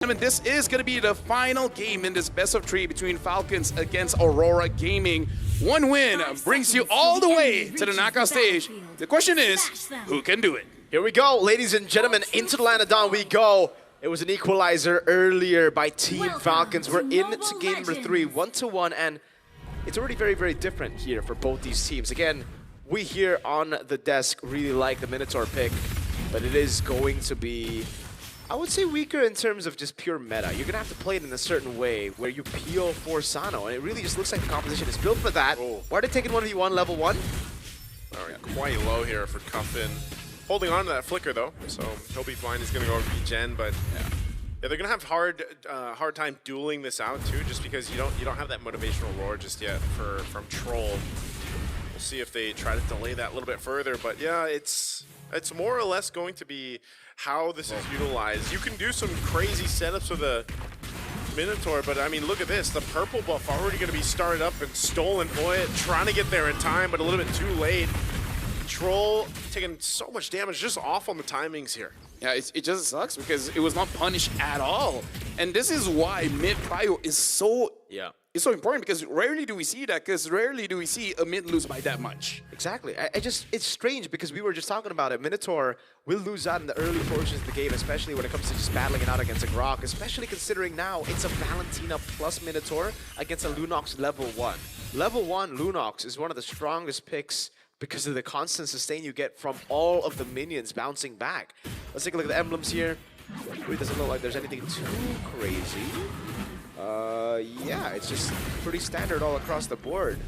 gentlemen, this is going to be the final game in this best of 3 between Falcons against Aurora Gaming. One win brings you all the way to the knockout stage. The question is, who can do it? Here we go, ladies and gentlemen, into the land of dawn we go. It was an equalizer earlier by Team Falcons. We're into game number 3, 1-1, and it's already very, very different here for both these teams. Again, we here on the desk really like the Minotaur pick, but it is going to be, I would say, weaker in terms of just pure meta. You're going to have to play it in a certain way where you peel for Sano, and it really just looks like the composition is built for that. Oh. Why are they taking 1v1 level 1? All right, quite low here for Cuffin. Holding on to that flicker though, so he'll be fine. He's gonna go regen, but yeah, they're gonna have hard time dueling this out too, just because you don't have that motivational roar just yet from Troll. We'll see if they try to delay that a little bit further, but yeah, it's more or less going to be how this is utilized. You can do some crazy setups with a Minotaur, but I mean, look at this. The purple buff already gonna be started up and stolen. Boy, trying to get there in time, but a little bit too late. Troll taking so much damage just off on the timings here. Yeah, it just sucks because it was not punished at all. And this is why mid prio is so important, because rarely do we see that, because rarely do we see a mid lose by that much. Exactly. It's strange because we were just talking about it. Minotaur will lose out in the early portions of the game, especially when it comes to just battling it out against a Grok, especially considering now it's a Valentina plus Minotaur against a Lunox level 1. Level 1 Lunox is one of the strongest picks because of the constant sustain you get from all of the minions bouncing back. Let's take a look at the emblems here. It really doesn't look like there's anything too crazy. Yeah, it's just pretty standard all across the board.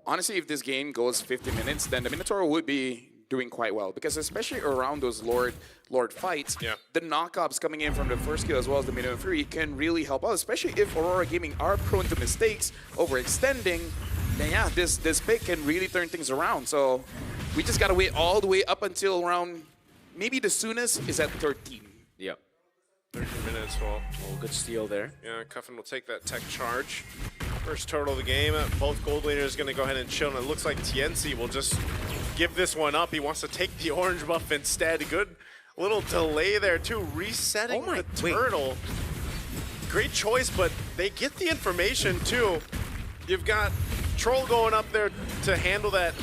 Honestly, if this game goes 50 minutes, then the Minotaur would be doing quite well, because especially around those Lord fights, the knockups coming in from the first kill as well as the minimum 3 can really help out, especially if Aurora Gaming are prone to mistakes, overextending. Then yeah, this pick can really turn things around. So we just gotta wait all the way up until around, maybe the soonest is at 13. Yep. 13 minutes, well. Oh, good steal there. Yeah, Cuffin will take that tech charge. First turtle of the game. Both gold leaders gonna go ahead and chill, and it looks like Tienzi will just give this one up. He wants to take the orange buff instead. Good little delay there too, resetting the turtle. Great choice, but they get the information too. You've got Troll going up there to handle that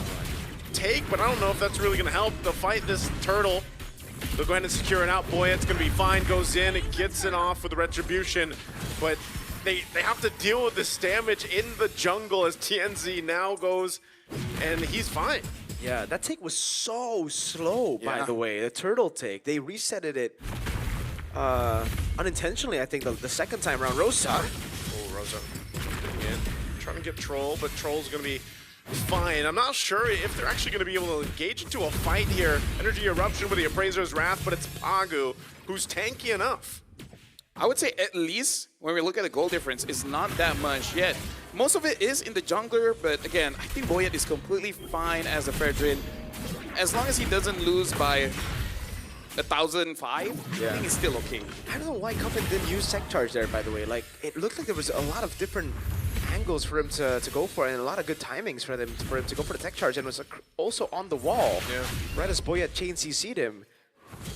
take, but I don't know if that's really gonna help. They'll fight this turtle. They'll go ahead and secure it out. Boy, it's gonna be fine. Goes in, it gets it off with the retribution, but they have to deal with this damage in the jungle as TNZ now goes, and he's fine. Yeah, that take was so slow, by the way. The turtle take, they resetted it unintentionally, I think, the second time around. Rosa. Oh, Rosa. Again, trying to get Troll, but Troll's gonna be fine. I'm not sure if they're actually gonna be able to engage into a fight here. Energy Eruption with the Appraiser's Wrath, but it's Pagu who's tanky enough. I would say at least when we look at the goal difference, it's not that much yet. Most of it is in the jungler, but again, I think Boyet is completely fine as a Fredrin. As long as he doesn't lose by 1,005, I think he's still okay. I don't know why Cuffin didn't use Tech Charge there, by the way. Like, it looked like there was a lot of different angles for him to go for, and a lot of good timings for him to go for the Tech Charge, and was also on the wall. Yeah. Right as Boyet chain CC'd him.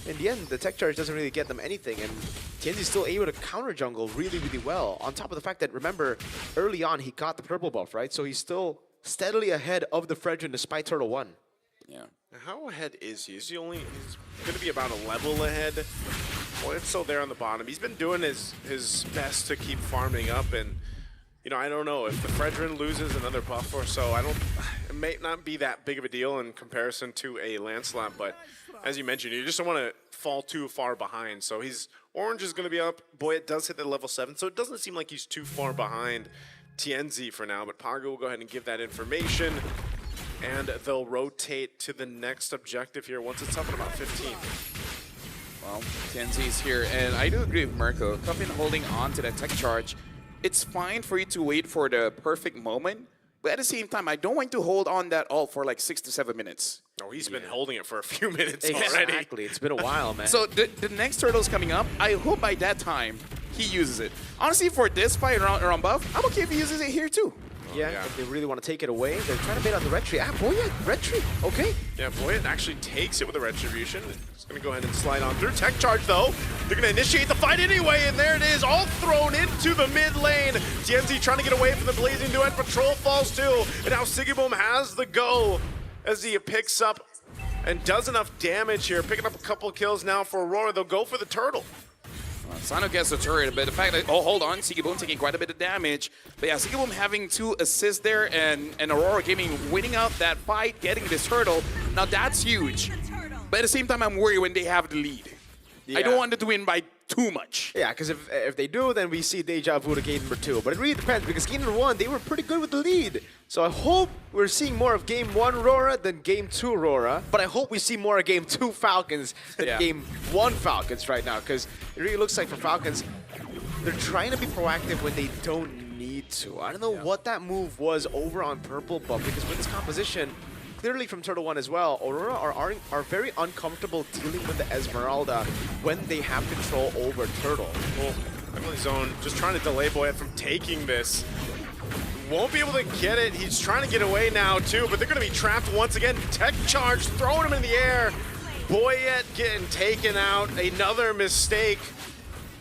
In the end, the Tech Charge doesn't really get them anything, and Tienzi's still able to counter jungle really, really well. On top of the fact that, remember, early on he got the purple buff, right? So he's still steadily ahead of the Fredrin despite Turtle 1. Yeah. How ahead is he? Is he only, he's going to be about a level ahead? Well, it's still there on the bottom. He's been doing his best to keep farming up, and you know, I don't know if the Fredrin loses another buff or so. It may not be that big of a deal in comparison to a Lancelot, but as you mentioned, you just don't want to fall too far behind. So orange is going to be up. Boy, it does hit the level 7, so it doesn't seem like he's too far behind Tienzi for now. But Pagu will go ahead and give that information, and they'll rotate to the next objective here once it's up at about 15. Well, Tienzi's here, and I do agree with Mirko. Cuffin holding on to that tech charge. It's fine for you to wait for the perfect moment, but at the same time, I don't want to hold on that ult for like 6 to 7 minutes. No, he's been holding it for a few minutes already. Exactly, it's been a while, man. So the next turtle's coming up. I hope by that time he uses it. Honestly, for this fight around buff, I'm okay if he uses it here too. Yeah, if they really want to take it away. They're trying to bait out the red tree. Ah, boy, yeah, red tree. Okay. Yeah, Boyet actually takes it with a retribution. He's going to go ahead and slide on through. Tech charge, though. They're going to initiate the fight anyway, and there it is, all thrown into the mid lane. TNC trying to get away from the Blazing Duet. Patrol falls too, and now Sigiboom has the go as he picks up and does enough damage here. Picking up a couple kills now for Aurora. They'll go for the turtle. Sano gets the turret, but the fact that, oh, hold on, Sigiboom taking quite a bit of damage. But yeah, Sigiboom having 2 assists there, and Aurora Gaming winning out that fight, getting this turtle. Now that's huge. But at the same time, I'm worried when they have the lead. Yeah. I don't want them to win by too much. Yeah, because if they do, then we see deja vu to game number 2. But it really depends, because game number 1, they were pretty good with the lead. So I hope we're seeing more of game 1 Aurora than game 2 Aurora. But I hope we see more of game 2 Falcons than game 1 Falcons right now, because it really looks like for Falcons, they're trying to be proactive when they don't need to. I don't know what that move was over on Purple, but because with this composition, clearly from Turtle 1 as well, Aurora are very uncomfortable dealing with the Esmeralda when they have control over Turtle. Well, Emily Zone just trying to delay Boyet from taking this. Won't be able to get it. He's trying to get away now too, but they're going to be trapped once again. Tech charge, throwing him in the air. Boyet getting taken out. Another mistake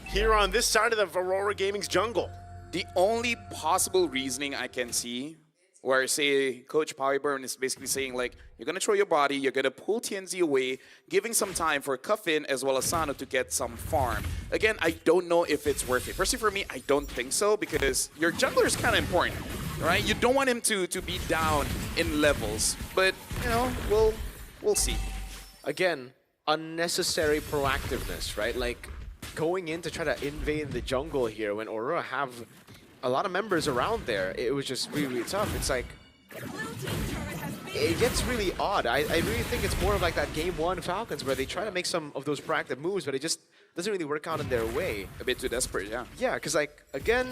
here on this side of the Aurora Gaming's jungle. The only possible reasoning I can see where, say, Coach Powerburn is basically saying, like, you're going to throw your body, you're going to pull TNZ away, giving some time for Cuffin as well as Sano to get some farm. Again, I don't know if it's worth it. Personally, for me, I don't think so, because your jungler is kind of important, right? You don't want him to be down in levels. But, you know, we'll see. Again, unnecessary proactiveness, right? Like, going in to try to invade the jungle here when Aurora have a lot of members around there, it was just really, really tough. It's like, it gets really odd. I really think it's more of like that game 1 Falcons where they try to make some of those proactive moves, but it just doesn't really work out in their way. A bit too desperate, yeah. Yeah, because like, again,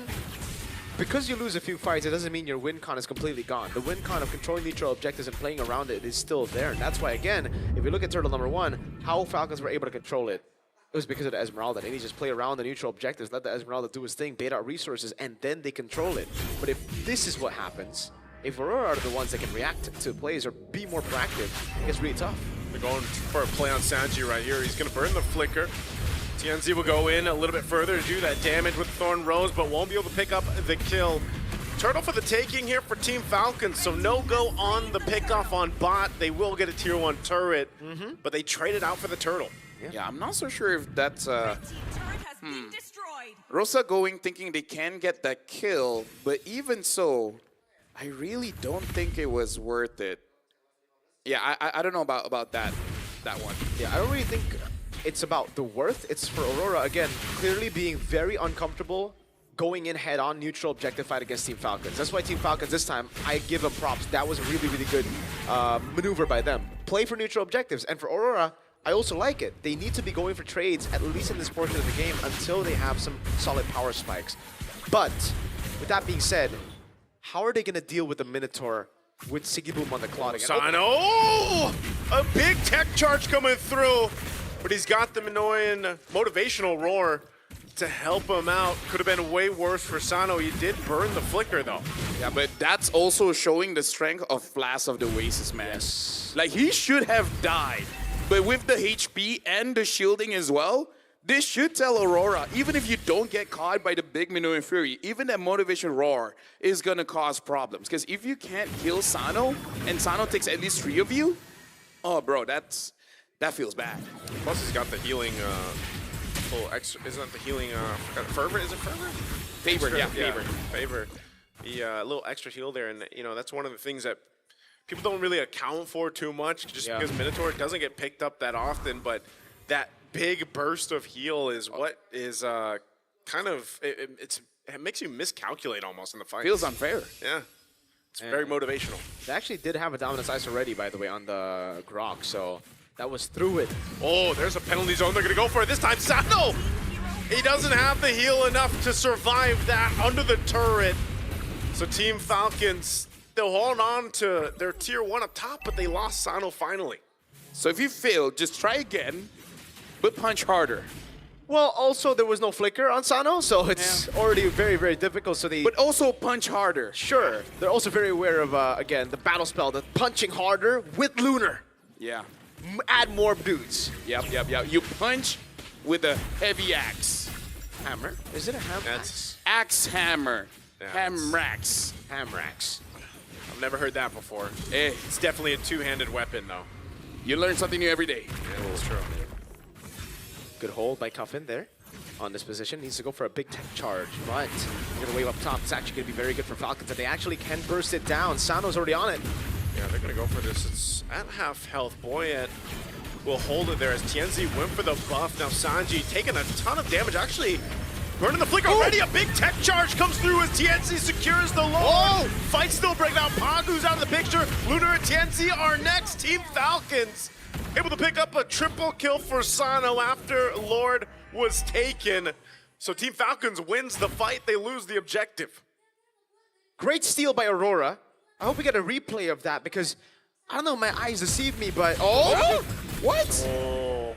because you lose a few fights, it doesn't mean your win con is completely gone. The win con of controlling neutral objectives and playing around it is still there. And that's why, again, if you look at Turtle number 1, how Falcons were able to control it, it was because of the Esmeralda. They need to just play around the neutral objectives, let the Esmeralda do his thing, bait out resources, and then they control it. But if this is what happens, if Aurora are the ones that can react to plays or be more proactive, it gets really tough. They're going for a play on Sanji right here. He's going to burn the flicker. TNZ will go in a little bit further to do that damage with Thorn Rose, but won't be able to pick up the kill. Turtle for the taking here for Team Falcons, so no go on the pickoff on bot. They will get a tier 1 turret, but they traded out for the turtle. Yeah, I'm not so sure if that's Rosa going thinking they can get that kill, but even so, I really don't think it was worth it. Yeah, I don't know about that one. Yeah, I don't really think it's about the worth. It's for Aurora, again, clearly being very uncomfortable going in head-on neutral objective fight against Team Falcons. That's why Team Falcons this time, I give them props. That was a really, really good maneuver by them. Play for neutral objectives. And for Aurora, I also like it. They need to be going for trades, at least in this portion of the game, until they have some solid power spikes. But, with that being said, how are they going to deal with the Minotaur with Sigiboom on the clock again? Sano! Oh, a big tech charge coming through, but he's got the Minoan motivational roar to help him out. Could have been way worse for Sano. He did burn the flicker, though. Yeah, but that's also showing the strength of Flash of the Oasis, man. Yes. Like, he should have died. But with the HP and the shielding as well, this should tell Aurora, even if you don't get caught by the big Minoan Fury, even that motivation roar is going to cause problems. Because if you can't kill Sano, and Sano takes at least 3 of you, oh, bro, that feels bad. Plus, he's got the healing, little extra, isn't that the healing, fervor? Is it fervor? Favor, yeah, favor. Favor. The little extra heal there, and, you know, that's one of the things that people don't really account for too much, just because Minotaur doesn't get picked up that often, but that big burst of heal is what is kind of, it makes you miscalculate almost in the fight. Feels unfair. Yeah. It's very motivational. They actually did have a dominance ice already, by the way, on the Grok, so that was through it. Oh, there's a penalty zone. They're going to go for it this time. Sano! He doesn't have the heal enough to survive that under the turret. So Team Falcons, they'll hold on to their tier 1 up top, but they lost Sano finally. So if you fail, just try again, but punch harder. Well, also there was no flicker on Sano, so it's already very, very difficult. So they, But also punch harder. sure, they're also very aware of again the battle spell, the punching harder with Lunar. Yeah. Add more dudes. Yep. You punch with a heavy axe. Hammer? Is it a hammer? That's Axe hammer. Yeah, Hamrax. Hamrax. I've never heard that before. Eh, It's definitely a two-handed weapon, though. you learn something new every day. Yeah, that's true. Good hold by Cuffin there on this position. Needs to go for a big tech charge, but you're gonna wave up top. It's actually gonna be very good for Falcons, and they actually can burst it down. Sano's already on it. Yeah, they're gonna go for this. It's at half health. Boyet will hold it there as Tienzi went for the buff. Now Sanji taking a ton of damage. Actually, burning the flicker already. A big tech charge comes through as Tienzi secures the Lord. Fight still breaking out. Pagu's out of the picture. Lunar and Tienzi are next. Team Falcons able to pick up a triple kill for Sano after Lord was taken. So Team Falcons wins the fight. They lose the objective. Great steal by Aurora. I hope we get a replay of that because I don't know, my eyes deceive me, but What? Oh,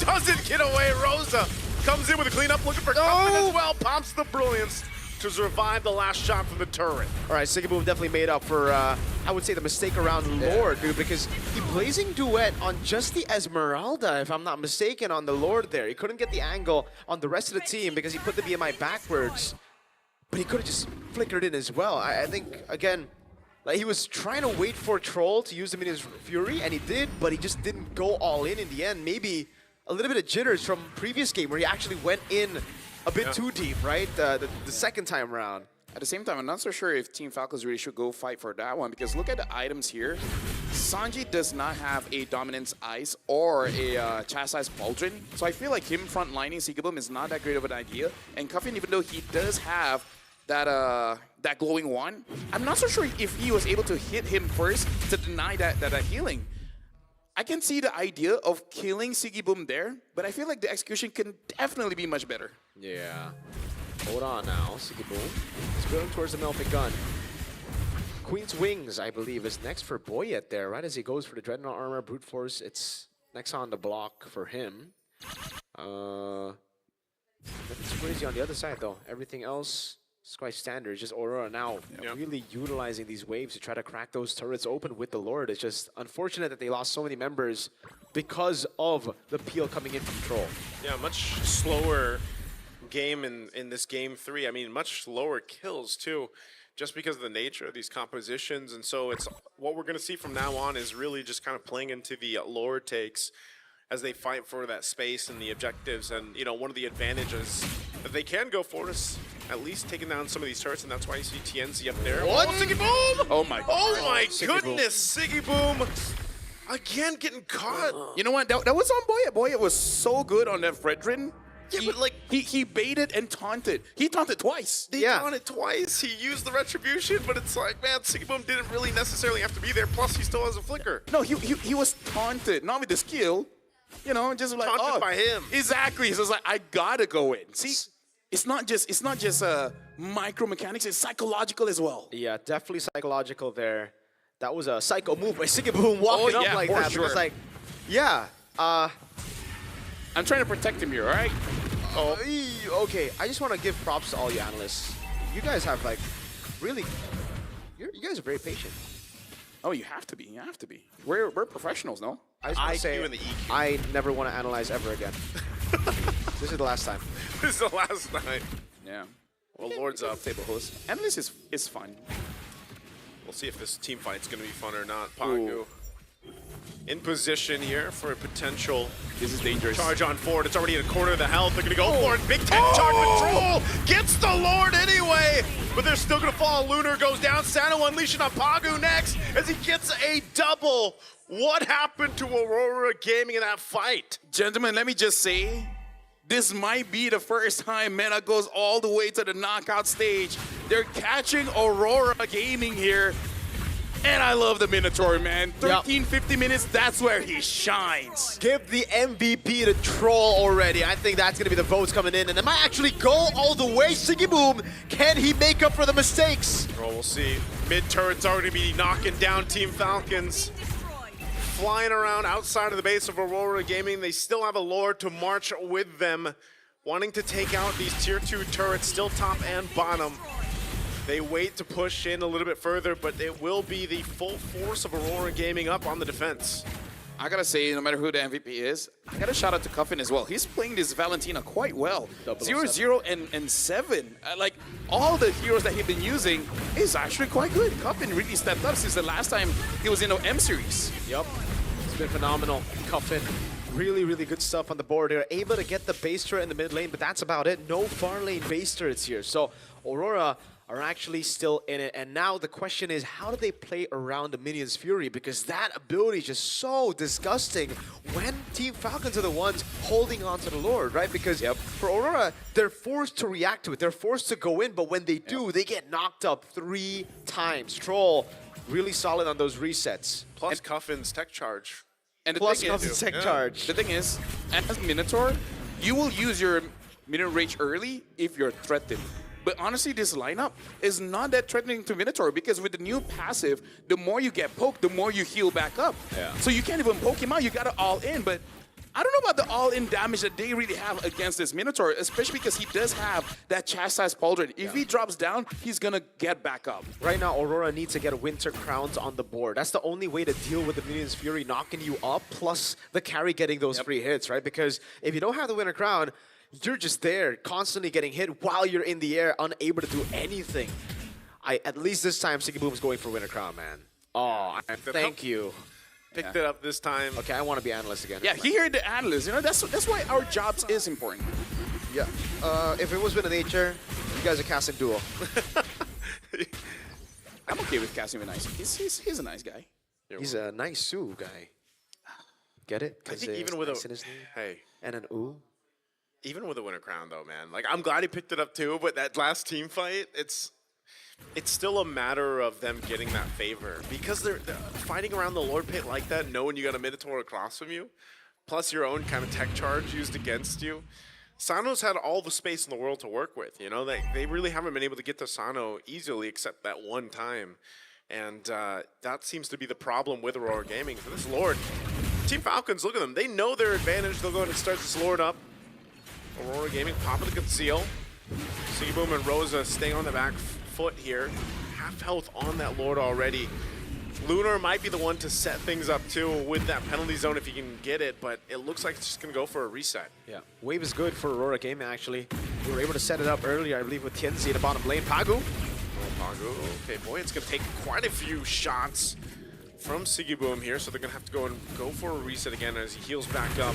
doesn't get away. Rosa comes in with a cleanup, looking for Cuffin as well. Pumps the brilliance to survive the last shot from the turret. All right, Sigiboom definitely made up for, I would say, the mistake around Lord, dude, because he blazing duet on just the Esmeralda, if I'm not mistaken, on the Lord there. He couldn't get the angle on the rest of the team because he put the BMI backwards, but he could have just flickered in as well. I think, again, like he was trying to wait for Troll to use the Minions Fury, and he did, but he just didn't go all in the end. Maybe a little bit of jitters from previous game where he actually went in a bit too deep, right? The second time around. At the same time, I'm not so sure if Team Falcons really should go fight for that one because look at the items here. Sanji does not have a Dominance Ice or a Chastise Pauldron, so I feel like him frontlining Sigiboom is not that great of an idea. And Cuffin, even though he does have that glowing wand, I'm not so sure if he was able to hit him first to deny that healing. I can see the idea of killing Sigiboom there, but I feel like the execution can definitely be much better. Yeah. Hold on now, Sigiboom. He's building towards the melting gun. Queen's Wings, I believe, is next for Boyet there, right as he goes for the Dreadnought Armor, Brute Force. It's next on the block for him. Nothing's crazy on the other side, though. Everything else is quite standard. It's just Aurora now really utilizing these waves to try to crack those turrets open with the Lord. It's just unfortunate that they lost so many members because of the peel coming in from Troll. Yeah, much slower game in this game 3. I mean, much lower kills too, just because of the nature of these compositions. And so it's what we're going to see from now on is really just kind of playing into the lore takes as they fight for that space and the objectives. And you know, one of the advantages that they can go for is at least taking down some of these turrets, and that's why you see Tienzi up there. What? Oh, Sigiboom! Oh my god. Oh my goodness, Sigiboom again getting caught. You know what? That was on Boyet. Boyet was so good on that Fredrin. Yeah, but like he baited and taunted. He taunted twice. They taunted twice. He used the retribution, but it's like, man, Sigiboom didn't really necessarily have to be there. Plus, he still has a flicker. No, he was taunted, not with the skill. You know, just like Taunted by him. Exactly. So it's like I gotta go in. See, it's not just micro mechanics. It's psychological as well. Yeah, definitely psychological there. That was a psycho move by Sigiboom walking up like that. Sure. Because like, yeah. I'm trying to protect him here, all right? Okay, I just want to give props to all you analysts. You guys have like, really, you guys are very patient. Oh, you have to be. You have to be. We're professionals, no? I just want to say, and the EQ. I never want to analyze ever again. This is the last time. This is the last night. Yeah. Well, Lord's up. Table host. Analyst is fun. We'll see if this team fight's going to be fun or not. Pagu in position here for a potential This is dangerous. charge on forward. It's already in a quarter of the health. They're going to go for it. Big tech charge control. Gets the Lord anyway. But they're still going to fall. Lunar goes down. Sano unleashing on Pagu next as he gets a double. What happened to Aurora Gaming in that fight? Gentlemen, let me just say, this might be the first time Meta goes all the way to the knockout stage. They're catching Aurora Gaming here. And I love the Minotaur, man. 50 minutes, that's where he shines. Give the MVP to Troll already. I think that's going to be the votes coming in. And it might actually go all the way. Sigiboom, can he make up for the mistakes? Well, we'll see. Mid turret's already be knocking down Team Falcons. flying around outside of the base of Aurora Gaming. They still have a Lord to march with them, wanting to take out these tier 2 turrets, still top and bottom. They wait to push in a little bit further, but it will be the full force of Aurora Gaming up on the defense. I gotta say, no matter who the MVP is, I gotta shout out to Cuffin as well. He's playing this Valentina quite well. 0-0 and 7. Like, all the heroes that he's been using is actually quite good. Cuffin really stepped up since the last time he was in the M series. Yep, it's been phenomenal. Cuffin, really, really good stuff on the board. They're able to get the base turret in the mid lane, but that's about it. No far lane base turrets here. So Aurora are actually still in it. And now the question is, how do they play around the Minions Fury? Because that ability is just so disgusting when Team Falcons are the ones holding on to the Lord, right? Because for Aurora, they're forced to react to it. They're forced to go in, but when they do, they get knocked up 3 times. Troll, really solid on those resets. Plus Cuffin's tech charge. And the Plus thing Cuffin's tech charge. The thing is, as Minotaur, you will use your Minion Rage early if you're threatened. But honestly, this lineup is not that threatening to Minotaur because with the new passive, the more you get poked, the more you heal back up. So you can't even poke him out, you gotta all in. But I don't know about the all-in damage that they really have against this Minotaur, especially because he does have that chastised pauldron. If he drops down, he's gonna get back up. Right now, Aurora needs to get Winter Crowns on the board. That's the only way to deal with the Minions Fury knocking you up, plus the carry getting those free hits, right? Because if you don't have the Winter Crown, you're just there, constantly getting hit while you're in the air, unable to do anything. At least this time, Sigiboom's going for Winter Crown, man. Oh, thank you. Picked it up this time. Okay, I want to be analyst again. Yeah, he heard the analyst. You know, that's why our jobs is important. Yeah. If it was with nature, you guys are casting duo. I'm okay with casting with nice. He's a nice guy. He's a nice Sue guy. Get it? I think even with nice a in his name. hey, and an ooh. even with a Winter Crown though, man. Like I'm glad he picked it up too, but that last team fight, it's still a matter of them getting that favor because they're fighting around the Lord Pit like that, knowing you got a Minotaur across from you, plus your own kind of tech charge used against you. Sano's had all the space in the world to work with. You know, they really haven't been able to get to Sano easily except that one time, and that seems to be the problem with Aurora Gaming. For this Lord, Team Falcons, look at them. They know their advantage. They'll go ahead and start this Lord up. Aurora Gaming popping the conceal. Sigiboom and Rosa staying on the back foot here. Half health on that Lord already. Lunar might be the one to set things up too with that penalty zone if he can get it, but it looks like it's just going to go for a reset. Yeah, wave is good for Aurora Gaming actually. We were able to set it up earlier, I believe, with Tienzi at the bottom lane. Pagu. Oh, Pagu. Okay, boy, it's going to take quite a few shots from Sigiboom here, so they're going to have to go for a reset again as he heals back up.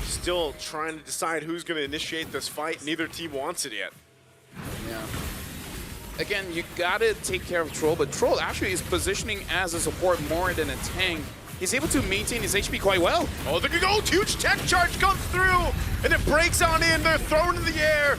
Still trying to decide who's going to initiate this fight. Neither team wants it yet. Yeah. Again, you gotta take care of Troll, but Troll actually is positioning as a support more than a tank. He's able to maintain his HP quite well. Oh, there you go! Huge tech charge comes through, and it breaks on in. They're thrown in the air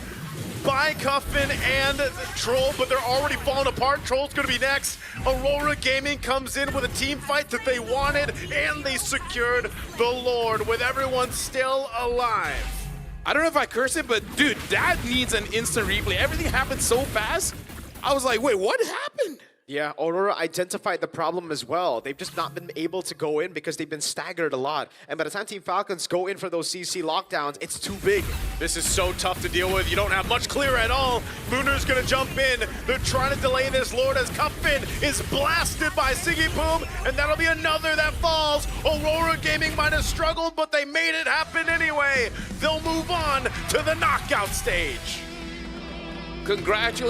by Cuffin and Troll, but they're already falling apart. Troll's gonna be next. Aurora Gaming comes in with a team fight that they wanted, and they secured the Lord with everyone still alive. I don't know if I curse it, but dude, that needs an instant replay. Everything happened so fast. I was like, wait, what happened? Yeah, Aurora identified the problem as well. They've just not been able to go in because they've been staggered a lot. And by the time Team Falcons go in for those CC lockdowns, it's too big. This is so tough to deal with. You don't have much clear at all. Lunar's gonna jump in. They're trying to delay this Lord as Cuffin is blasted by Sigiboom, and that'll be another that falls. Aurora Gaming might have struggled, but they made it happen anyway. They'll move on to the knockout stage. Congratulations.